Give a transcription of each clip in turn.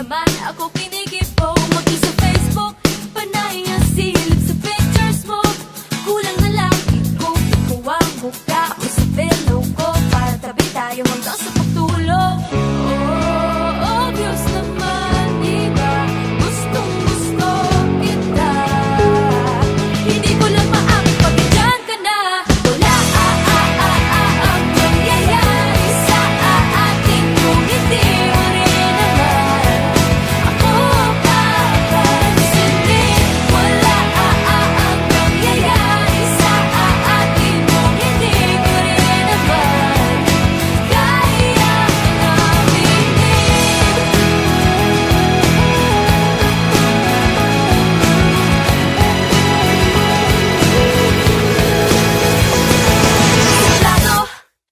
naman ako kinikibo. Mag-isa Facebook, panay ang silip sa pictures mo. Kulang na lang ikaw, ikaw ang mukha ko sa pillow ko. Para tabi tayo hanggang sa pagtulog. Oh, obvious naman, diba? Gustong gusto kita. Hindi ko lang maamin pag nandyan ka na. Wala ang mangyayari sa atin kung hindi mo rin naman ako papansinin. Wala ang mangyayari sa atin kung hindi mo rin naman kaya Suplado,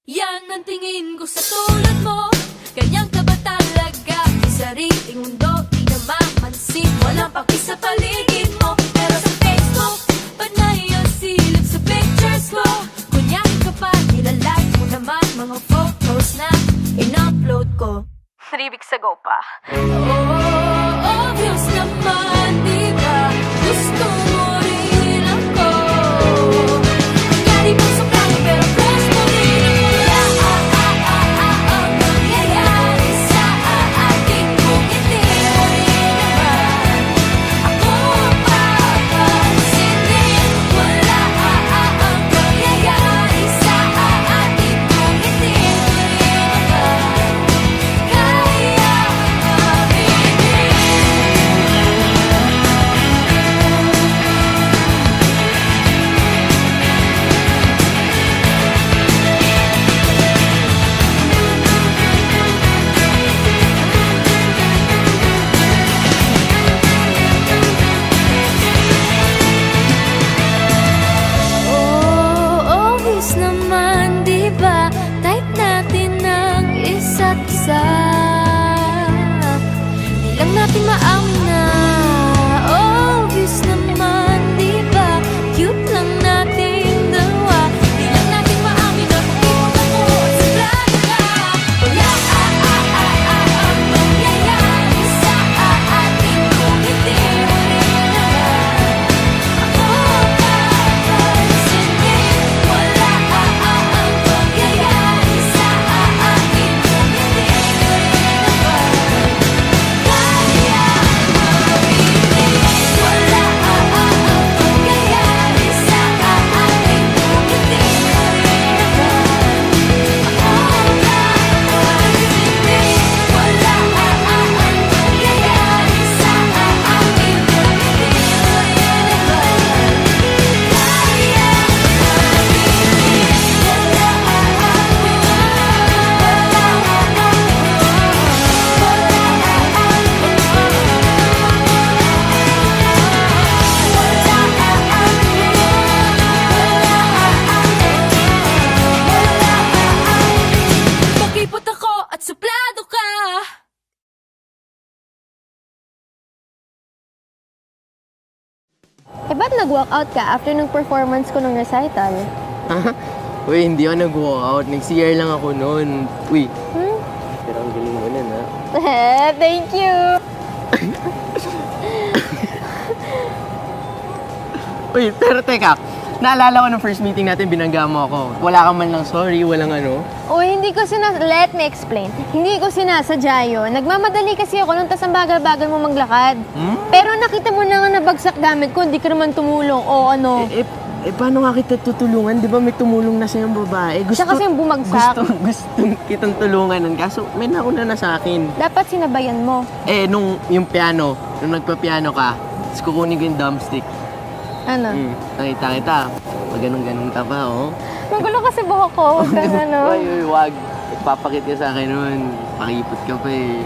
yan ang tingin ko sa tulad mo. Ganyan ka ba talaga? May sariling mundo, di na mamansin. Walang paki sa paligid mo. Pero sa Facebook, panay ang silip sa pictures mo. Kunyan ka pa, nilalike mo naman mga photos na in-upload ko 3 weeks ago pa. Oh, obvious naman, diba? Gusto mo rin ako. Nangyari bang sobrang pero crush mo rin ako. Ang nangyayari sa atin kung hindi mo rin naman ako papansinin. Wala ang nangyayari sa atin kung hindi mo rin naman kaya Oh, obvious naman, diba? Type natin ng isa't isa. Di lang natin maamin na obvious naman, diba? Cute lang natin dalawa. Di lang natin maamin na kung ako sa plaka. Wala ang mangyayari sa atin kung hindi mo rin naman ako papansinin. Wala ang mangyayari sa atin kung hindi mo rin naman kaya mamili. Wala ang mangyayari sa atin kung hindi mo rin naman ako papansinin. Wala ang mangyayari sa atin kung hindi mo rin naman kaya mamili. Pakipot ako at suplado ka. Eh, ba't nag-walkout ka after ng performance ko ng recital? Uy, hindi ako nag-walkout. Nag-CR lang ako noon. Uy, Hmm? pero ang galing mo nun, ha? Thank you! Uy, pero teka. Naalala ko ng first meeting natin, binangga mo ako. Wala ka man lang sorry, walang ano. Uy, hindi ko Let me explain. Hindi ko sinasadya yun. Nagmamadali kasi ako nung tas ang bagal-bagal mo maglakad. Hmm? Pero nakita mo na nga nabagsak gamit ko, hindi ka naman tumulong. O ano? Paano nga kita tutulungan? Di ba may tumulong na sa'yong babae? Siya kasi yung bumagsak. Gusto kitang tulungan nun. Kaso may nauna na sa akin. Dapat sinabayan mo. Nung yung piano, nung nagpa-piano ka, tapos kukunin ko yung drumstick. Ano? Nakita kita. Pag ganun-ganun ka pa, oh. Magulo kasi buhok ko. Huwag kang ano. Uy, wag. Ipapakit ka sa akin nun. Pakipot ka pa eh.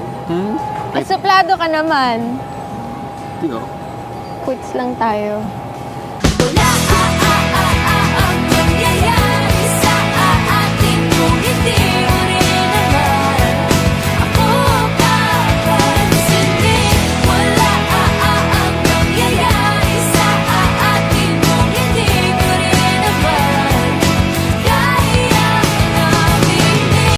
Suplado ka naman. Tiyo. Quits lang tayo.